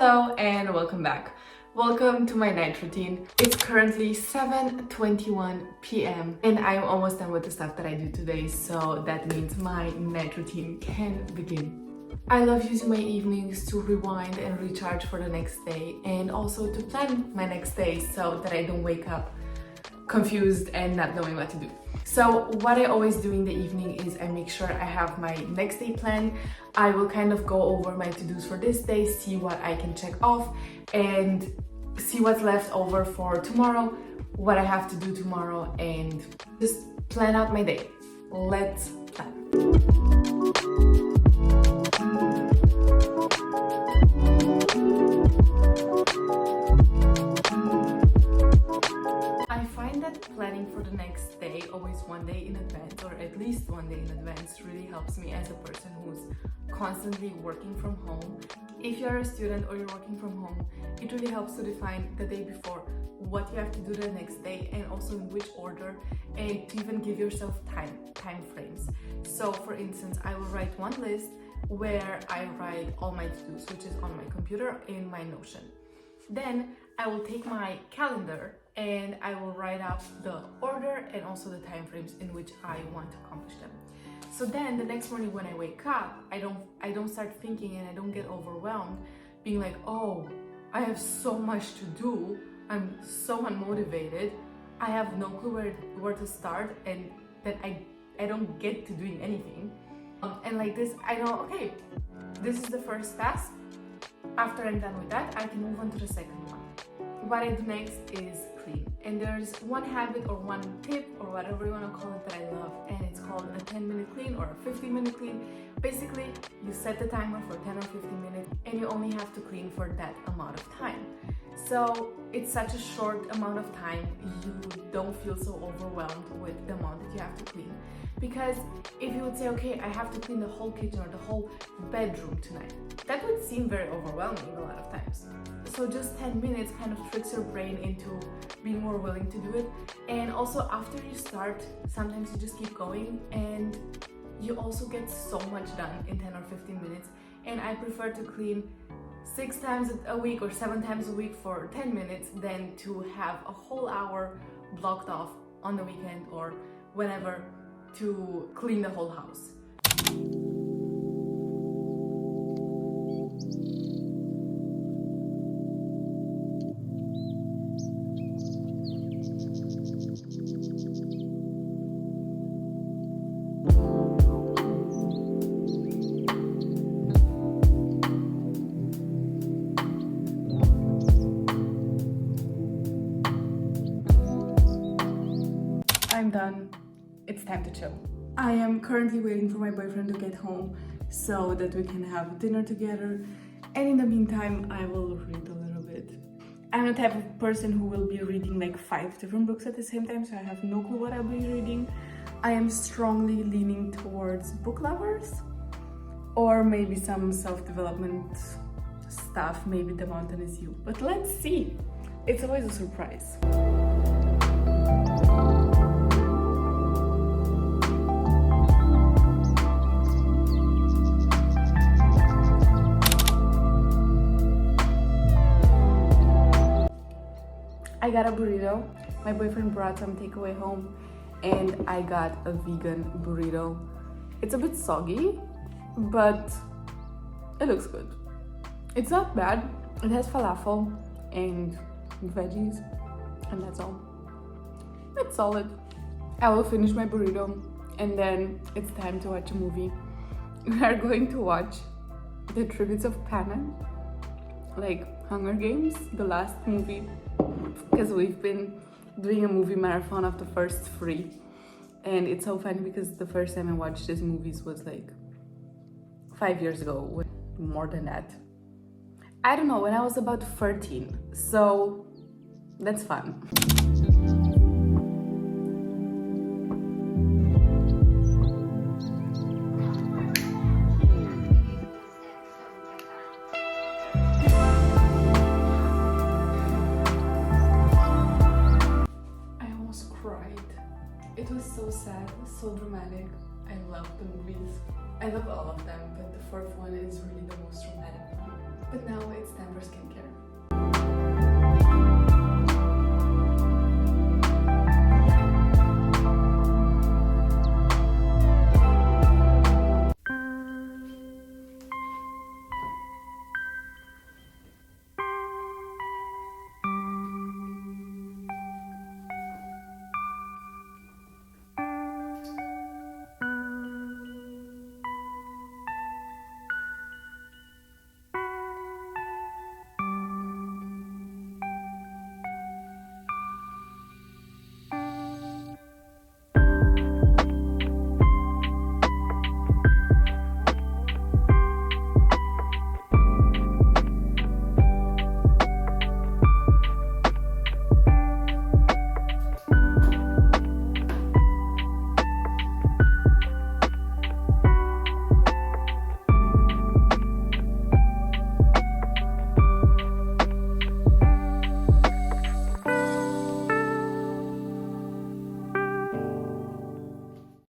Hello and welcome back. Welcome to my night routine. It's currently 7:21 p.m. and I'm almost done with the stuff that I do today, so that means my night routine can begin. I love using my evenings to rewind and recharge for the next day and also to plan my next day so that I don't wake up confused and not knowing what to do. So what I always do in the evening is I make sure I have my next day planned. I will kind of go over my to-dos for this day, see what I can check off and see what's left over for tomorrow, what I have to do tomorrow, and just plan out my day. Let's plan. Planning for the next day always one day in advance, or at least one day in advance, really helps me as a person who's constantly working from home. If you're a student or you're working from home, it really helps to define the day before what you have to do the next day and also in which order, and to even give yourself time frames. So for instance, I will write one list where I write all my to-dos, which is on my computer in my Notion. Then I will take my calendar and I will write up the order and also the time frames in which I want to accomplish them. So then the next morning when I wake up, I don't start thinking and I don't get overwhelmed being like, oh, I have so much to do, I'm so unmotivated, I have no clue where to start, and that I don't get to doing anything. And like this, I know, okay, this is the first task. After I'm done with that, I can move on to the second one. What I do next is clean. And there's one habit or one tip or whatever you want to call it that I love, and it's called a 10-minute clean or a 15-minute clean. Basically, you set the timer for 10 or 15 minutes and you only have to clean for that amount of time. So it's such a short amount of time, you don't feel so overwhelmed with the amount that you have to clean. Because if you would say, okay, I have to clean the whole kitchen or the whole bedroom tonight, that would seem very overwhelming a lot of times. So just 10 minutes kind of tricks your brain into being more willing to do it. And also after you start, sometimes you just keep going and you also get so much done in 10 or 15 minutes. And I prefer to clean 6 times a week or 7 times a week for 10 minutes than to have a whole hour blocked off on the weekend or whenever to clean the whole house. I'm done. It's time to chill. I am currently waiting for my boyfriend to get home so that we can have dinner together, and in the meantime I will read a little bit. I'm the type of person who will be reading like 5 different books at the same time, so I have no clue what I'll be reading. I am strongly leaning towards book lovers or maybe some self-development stuff, maybe The Mountain Is You, but let's see. It's always a surprise. I got a burrito. My boyfriend brought some takeaway home and I got a vegan burrito. It's a bit soggy, but it looks good. It's not bad. It has falafel and veggies and that's all. It's solid. I will finish my burrito and then it's time to watch a movie. We are going to watch The Tributes of Panem, like Hunger Games, the last movie, because we've been doing a movie marathon of the first 3, and it's so funny because the first time I watched these movies was like 5 years ago, more than that. I don't know, when I was about 13, so that's fun. It was so sad, so dramatic. I love the movies. I love all of them, but the fourth one is really the most dramatic one. But now it's time for skincare.